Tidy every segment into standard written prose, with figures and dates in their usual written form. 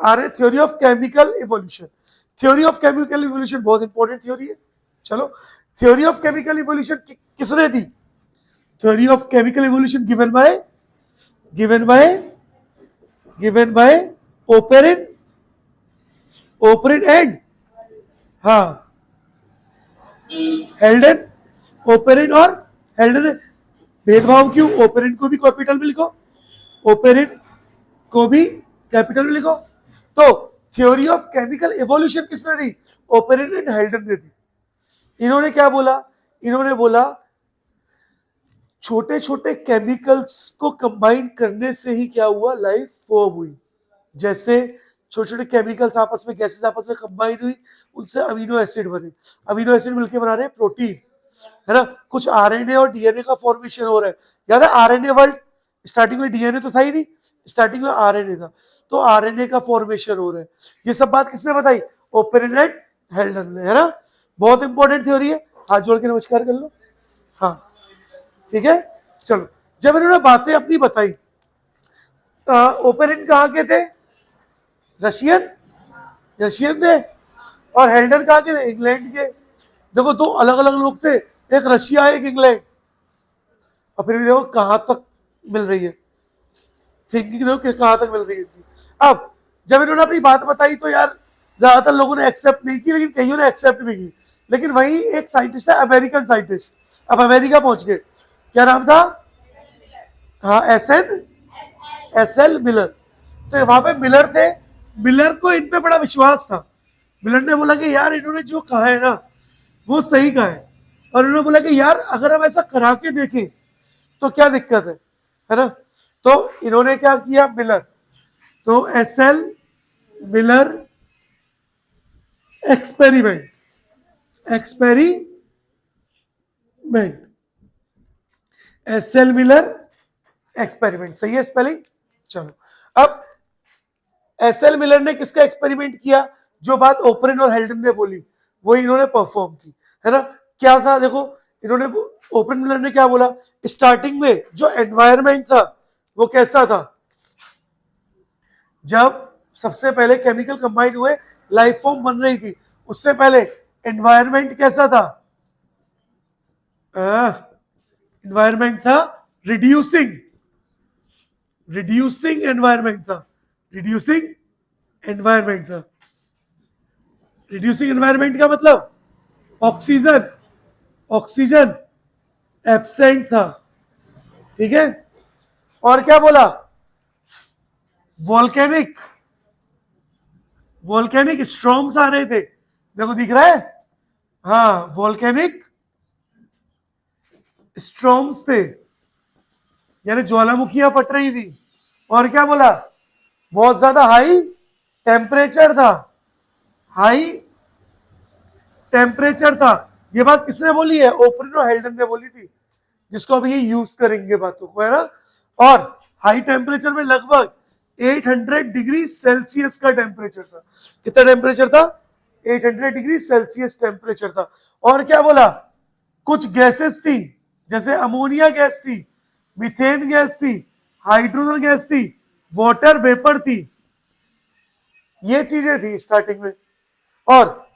आ रहे theory of chemical evolution. Theory of chemical evolution बहुत important theory है। चलो, थ्योरी ऑफ केमिकल इवोल्यूशन किसने दी? Theory of chemical evolution given by Oparin and, हाँ, Haldane. Oparin और हेल्डन। भेदभाव क्यों? ओपेरिन को भी कैपिटल में लिखो, ओपेरिन को भी कैपिटल में लिखो। तो थ्योरी ऑफ केमिकल इवोल्यूशन किसने दी? ओपेरिन एंड हेल्डन ने दी। इन्होंने क्या बोला? इन्होंने बोला छोटे छोटे केमिकल्स को कंबाइन करने से ही क्या हुआ? लाइफ फॉर्म हुई। जैसे छोटे छोटे केमिकल्स आपस में, गैसेस आपस में कंबाइन हुई, उनसे अमीनो एसिड बने, अमीनो एसिड मिलकर बना रहे हैं प्रोटीन, है ना। कुछ आरएनए और डीएनए का फॉर्मेशन हो रहा है। याद है आरएनए वर्ल्ड? स्टार्टिंग में डीएनए तो था ही नहीं, स्टार्टिंग में आरएनए था, तो आरएनए का फॉर्मेशन हो रहा है। ये सब बात किसने बताई? ओपेरिन एंड हेल्डन ने, है ना। बहुत इंपॉर्टेंट थ्योरी है। हाथ जोड़ के नमस्कार कर लो। हाँ, ठीक है। चलो, जब इन्होंने बातें अपनी बताई, ओपेरिन कहाँ के थे? रशियन थे। और हेल्डन कहाँ के थे? इंग्लैंड के। देखो, दो अलग अलग लोग थे, एक रशिया एक इंग्लैंड। और फिर भी देखो कहां तक मिल रही है थिंकिंग, देखो कि कहां तक मिल रही है इनकी। अब जब इन्होंने अपनी बात बताई तो यार ज्यादातर लोगों ने एक्सेप्ट नहीं की, लेकिन कईयों ने एक्सेप्ट भी की। लेकिन वही एक साइंटिस्ट था, अमेरिकन साइंटिस्ट, अब अमेरिका पहुंच गए। क्या नाम था? हाँ, एस एल मिलर। तो वहां पे मिलर थे। मिलर को इन पे बड़ा विश्वास था। मिलर ने बोला कि यार इन्होंने जो कहा है ना वो सही कहा है। और उन्होंने बोला कि यार अगर हम ऐसा करा के देखें तो क्या दिक्कत है ना। तो इन्होंने क्या किया? मिलर, तो S L Miller experiment S L Miller experiment, सही है स्पेलिंग। चलो, अब एस एल मिलर ने किसका एक्सपेरिमेंट किया? जो बात ओपरिन और हेल्डन ने बोली वही इन्होंने परफॉर्म की, है ना। क्या था? देखो, इन्होंने, ओपरिन मिलर ने क्या बोला? स्टार्टिंग में जो एनवायरमेंट था वो कैसा था? जब सबसे पहले केमिकल कंबाइन हुए, लाइफ फॉर्म बन रही थी, उससे पहले एनवायरमेंट कैसा था? एनवायरमेंट था रिड्यूसिंग एनवायरमेंट था। रिड्यूसिंग एनवायरमेंट का मतलब ऑक्सीजन एब्सेंट था, ठीक है। और क्या बोला? वॉल्केनिक स्ट्रॉम्स आ रहे थे। देखो दिख रहा है, हाँ, वॉल्केनिक स्ट्रॉम्स थे, यानी ज्वालामुखियां फट रही थी। और क्या बोला? बहुत ज्यादा हाई टेम्परेचर था। ये बात किसने बोली है? ओपरिन और हेल्डन ने बोली थी, जिसको अभी ये यूज करेंगे बातों को, है ना। और हाई टेम्परेचर में लगभग 800 डिग्री सेल्सियस का टेम्परेचर था। कितना टेम्परेचर था? 800 डिग्री सेल्सियस टेम्परेचर था। और क्या बोला? कुछ गैसेस थी, जैसे अमोनिया गैस थी, मीथेन गैस थी, हाइड्रोजन गैस थी, वाटर वेपर थी। ये चीजें थी स्टार्टिंग में। और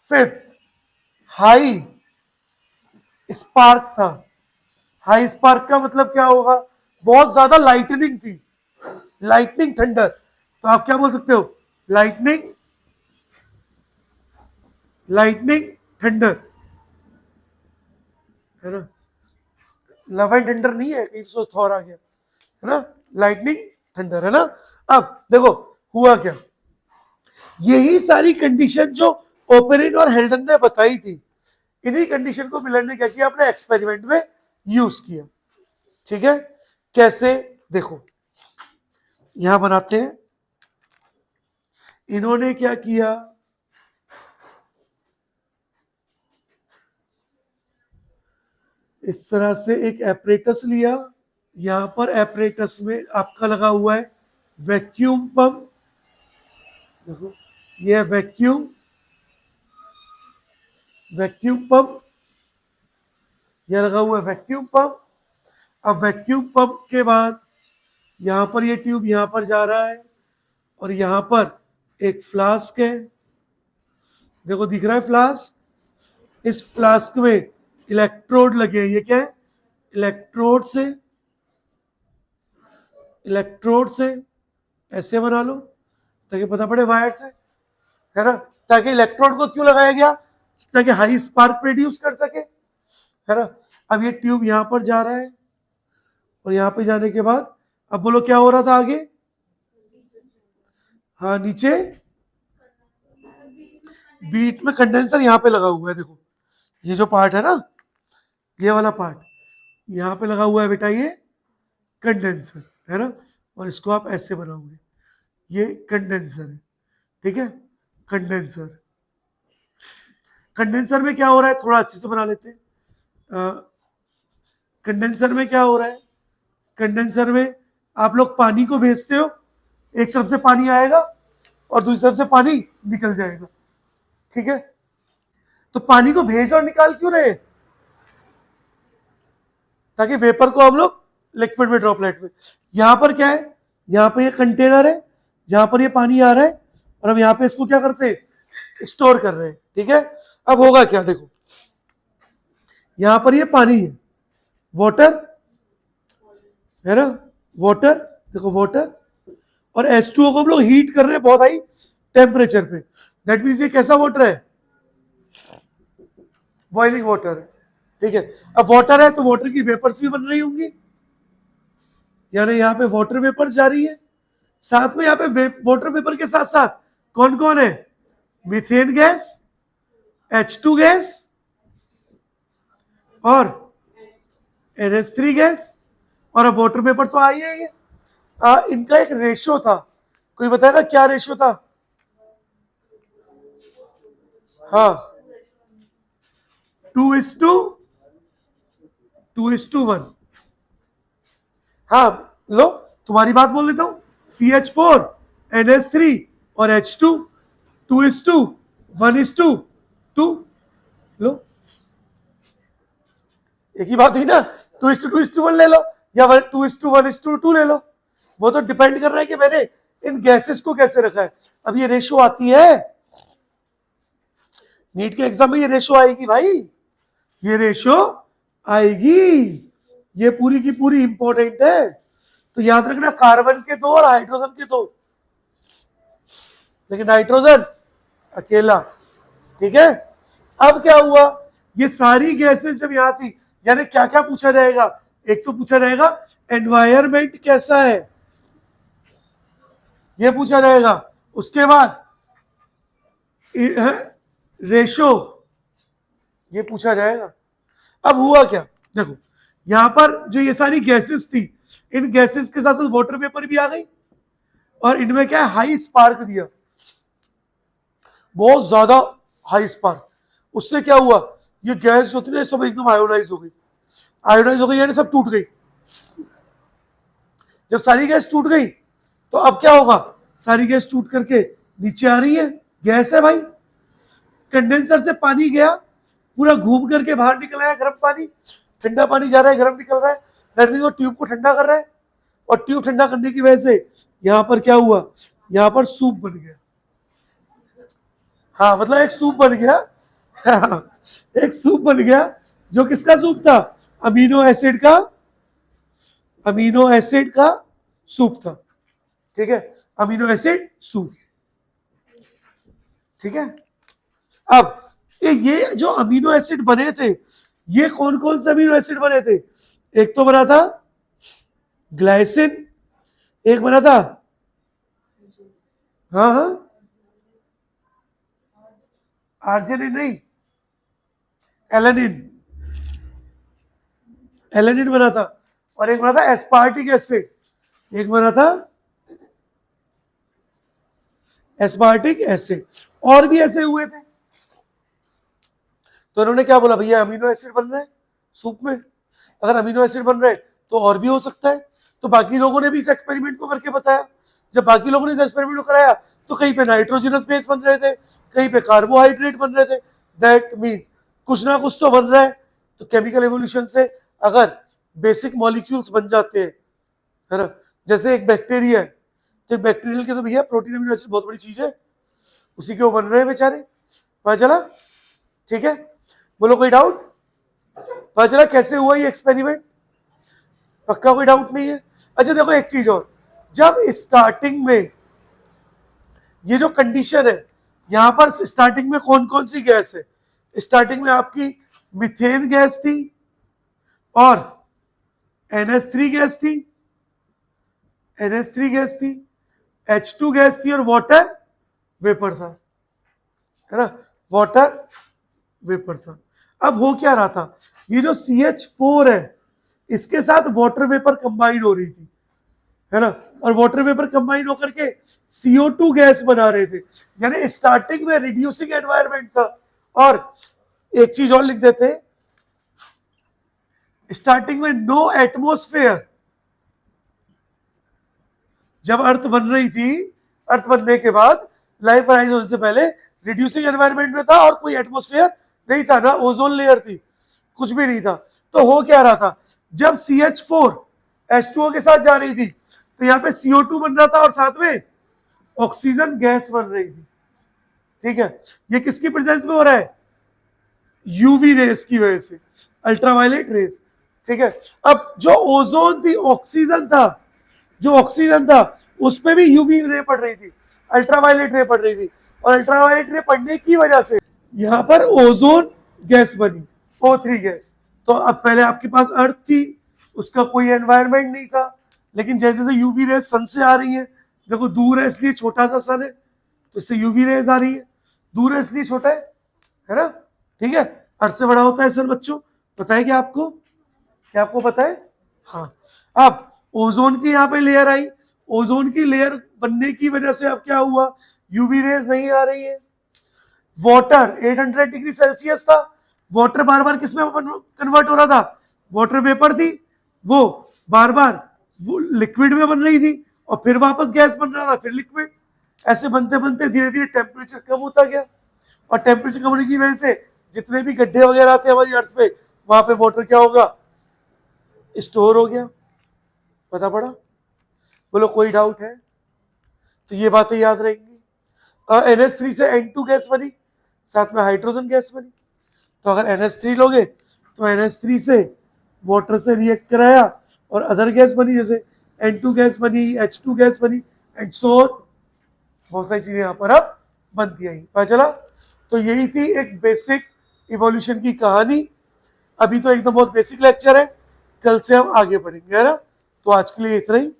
फिफ्थ, हाई स्पार्क था। हाई स्पार्क का मतलब क्या होगा? बहुत ज्यादा लाइटनिंग थी, लाइटनिंग थंडर। तो आप क्या बोल सकते हो? लाइटनिंग थंडर, है ना। लव एंड थंडर नहीं है, कहीं सोच थॉर आ गया, है ना। लाइटनिंग थंडर, है ना। अब देखो हुआ क्या, यही सारी कंडीशन जो ओपेरिन और हेल्डन ने बताई थी, इन्हीं कंडीशन को मिलर ने क्या किया? अपने एक्सपेरिमेंट में यूज किया, ठीक है। कैसे? देखो, यहां बनाते हैं। इन्होंने क्या किया? इस तरह से एक एपरेटस लिया। यहां पर एपरेटस में आपका लगा हुआ है वैक्यूम पंप। देखो, ये वैक्यूम पंप, यह लगा हुआ है वैक्यूम पंप। अब वैक्यूम पंप के बाद यहां पर ये ट्यूब यहां पर जा रहा है, और यहां पर एक फ्लास्क है, देखो दिख रहा है फ्लास्क। इस फ्लास्क में इलेक्ट्रोड लगे हैं, ये क्या है, इलेक्ट्रोड से ऐसे बना लो ताकि पता पड़े वायर से, है ना। ताकि इलेक्ट्रोड को क्यों लगाया गया, ताकि हाई स्पार्क प्रोड्यूस कर सके, है ना। अब ये ट्यूब यहां पर जा रहा है और यहां पे जाने के बाद अब बोलो क्या हो रहा था आगे, हाँ नीचे बीट में कंडेंसर यहां पे लगा हुआ है, देखो ये जो पार्ट है ना, ये वाला पार्ट यहां पे लगा हुआ है बेटा, ये कंडेंसर है ना। और इसको आप ऐसे बनाओगे, ये कंडेंसर है, ठीक है। कंडेंसर, कंडेंसर में क्या हो रहा है, थोड़ा अच्छे से बना लेते हैं। कंडेंसर में क्या हो रहा है, कंडेंसर में आप लोग पानी को भेजते हो, एक तरफ से पानी आएगा और दूसरी तरफ से पानी निकल जाएगा, ठीक है। तो पानी को भेज और निकाल क्यों रहे, ताकि वेपर को हम लोग लिक्विड में, ड्रॉपलेट में। यहां पर क्या है, यहां पे ये कंटेनर है जहां पर ये पानी आ रहा है और हम यहां पे इसको क्या करते हैं, स्टोर कर रहे हैं, ठीक है। अब होगा क्या, देखो यहां पर ये पानी है, वाटर है ना, वाटर, देखो वाटर, और H2O को हम लोग हीट कर रहे हैं बहुत हाई टेम्परेचर पे। दैट मीन्स ये कैसा वाटर है, बॉइलिंग वाटर है, ठीक है। अब वाटर है तो वाटर की वेपर्स भी बन रही होंगी, यानी यहाँ पे वाटर वेपर जा रही है, साथ में यहाँ पे वाटर वेपर के साथ साथ कौन कौन है, मीथेन गैस, H2 गैस और NH3 गैस, और अब वाटर वेपर तो आई है ये। इनका एक रेशियो था, कोई बताएगा क्या रेशियो था, हाँ 2:1। हाँ लो तुम्हारी बात बोल देता हूं, CH4 NH3 और H2 2:1:2, लो एक ही बात हुई ना, 2:2:1 ले लो या 2:1:2 ले लो, वो तो डिपेंड कर रहा है कि मैंने इन गैसेस को कैसे रखा है। अब ये रेशियो आती है नीट के एग्जाम में, ये रेशियो आएगी भाई, ये रेशियो आएगी, ये पूरी की पूरी इंपॉर्टेंट है। तो याद रखना कार्बन के 2 और हाइड्रोजन के 2, लेकिन नाइट्रोजन अकेला, ठीक है। अब क्या हुआ, ये सारी गैसेस जब यहां थी, यानी क्या क्या पूछा जाएगा, एक तो पूछा जाएगा एनवायरमेंट कैसा है, ये पूछा जाएगा, उसके बाद रेशो, ये पूछा जाएगा। अब हुआ क्या, देखो यहां पर जो ये सारी गैसेस थी, इन गैसेस के साथ साथ वाटर वेपर भी आ गई और इनमें क्या है, हाई स्पार्क दिया, बहुत ज्यादा हाई स्पार्क। उससे क्या हुआ, ये गैस जो थी ना सब एकदम आयोनाइज हो गई, आयोनाइज हो गई यानी सब टूट गई। जब सारी गैस टूट गई तो अब क्या होगा, सारी गैस टूट करके नीचे आ रही है, गैस है भाई, कंडेंसर से पानी गया पूरा घूम करके बाहर निकल आया, गर्म पानी, ठंडा पानी जा रहा है, गर्म निकल रहा है, दैट मींस वो ट्यूब को ठंडा कर रहा है, और ट्यूब ठंडा करने की वजह से यहां पर क्या हुआ, यहां पर सूप बन गया, हाँ मतलब एक सूप बन गया, एक सूप बन गया, जो किसका सूप था, अमीनो एसिड का, अमीनो एसिड का सूप था, ठीक है, अमीनो एसिड सूप, ठीक है। अब ये जो अमीनो एसिड बने थे, ये कौन कौन से अमीनो एसिड बने थे, एक तो बना था ग्लाइसिन, एक बना था, हाँ हाँ आर्जिनिन नहीं, एलेनिन, एलेनिन बना था, और एक बना था एस्पार्टिक एसिड, एक बना था एस्पार्टिक एसिड, और भी ऐसे हुए थे। तो उन्होंने क्या बोला, भैया अमीनो एसिड बन रहा है सूप में, अगर अमीनो एसिड बन रहा है तो और भी हो सकता है। तो बाकी लोगों ने भी इस एक्सपेरिमेंट को करके बताया, जब बाकी लोगों ने इस एक्सपेरिमेंट को कराया तो कहीं पे नाइट्रोजनस बेस बन रहे थे, कहीं पे कार्बोहाइड्रेट बन रहे थे, दैट मीन्स कुछ ना कुछ तो बन रहा है। तो केमिकल एवोल्यूशन से अगर बेसिक मॉलिक्यूल्स बन जाते हैं, है ना, जैसे एक बैक्टीरिया है, तो बैक्टीरियल के तो भैया प्रोटीन अमीनो एसिड बहुत बड़ी चीज है, उसी के वो बन रहे हैं बेचारे। पता चला? ठीक है, बोलो कोई डाउट? पता चला कैसे हुआ ये एक्सपेरिमेंट? पक्का कोई डाउट नहीं है? अच्छा देखो एक चीज और, जब स्टार्टिंग में ये जो कंडीशन है, यहां पर स्टार्टिंग में कौन कौन सी गैस है? स्टार्टिंग में आपकी मीथेन गैस थी और NH3 गैस थी, NH3 गैस थी, H2 गैस थी और वाटर वेपर था, है ना, वाटर वेपर था। अब हो क्या रहा था, ये जो CH4 है इसके साथ वाटर वेपर कंबाइन हो रही थी, है ना, और वाटर वेपर कंबाइन होकर के CO2 गैस बना रहे थे, यानी स्टार्टिंग में रिड्यूसिंग एनवायरनमेंट था। और एक चीज और लिख देते हैं, स्टार्टिंग में नो एटमॉस्फेयर। जब अर्थ बन रही थी, अर्थ बनने के बाद लाइफ अराइज होने से पहले रिड्यूसिंग एनवायरनमेंट में था और कोई एटमॉस्फेयर नहीं था, ना ओजोन लेयर थी, कुछ भी नहीं था। तो हो क्या रहा था, जब CH4 H2O के साथ जा रही थी तो यहाँ पे CO2 बन रहा था और साथ में ऑक्सीजन गैस बन रही थी। ठीक है, ये किसकी प्रेजेंस में हो रहा है? यूवी रेस की वजह से, अल्ट्रावायलेट रेस। ठीक है, अब जो ओजोन थी, ऑक्सीजन था, जो ऑक्सीजन था उस पर भी यूवी रे पड़ रही थी, अल्ट्रावायलेट रे पड़ रही थी, और अल्ट्रावायलेट रे पड़ने की वजह से यहां पर ओजोन गैस बनी, O3 गैस। तो अब पहले आपके पास अर्थ थी, उसका कोई एनवायरनमेंट नहीं था, लेकिन जैसे जैसे यूवी रेस सन से आ रही है, देखो दूर है इसलिए छोटा सा सन है, तो इससे यूवी रेज आ रही है, दूर है इसलिए छोटा है ना, ठीक है, अर्थ से बड़ा होता है सन बच्चों, पता है क्या आपको? क्या आपको पता है? हाँ। अब ओजोन की यहाँ पे लेयर आई, ओजोन की लेयर बनने की वजह से अब क्या हुआ, यूवी रेज नहीं आ रही है। वाटर 800 डिग्री सेल्सियस था, वाटर बार बार किसमें कन्वर्ट हो रहा था? वाटर वेपर थी, वो बार बार वो लिक्विड में बन रही थी और फिर वापस गैस बन रहा था, फिर लिक्विड। ऐसे बनते बनते धीरे धीरे टेम्परेचर कम होता गया, और टेम्परेचर कम होने की वजह से जितने भी गड्ढे वगैरह आते हैं हमारी अर्थ पे, वहां पे वाटर क्या होगा? स्टोर हो गया। पता पड़ा? बोलो कोई डाउट है? तो ये बातें याद रहेंगी। NH3 से N2 गैस बनी, साथ में हाइड्रोजन गैस बनी। तो अगर NH3 लोगे तो NH3 से वाटर से रिएक्ट कराया और अदर गैस बनी, जैसे N2 गैस बनी, H2 गैस बनी, एंड सो ऑन। बहुत सारी चीजें यहाँ पर अब बनती आई। पता चला? तो यही थी एक बेसिक इवोल्यूशन की कहानी। अभी तो एकदम बहुत बेसिक लेक्चर है, कल से हम आगे बढ़ेंगे, है ना। तो आज के लिए इतना ही।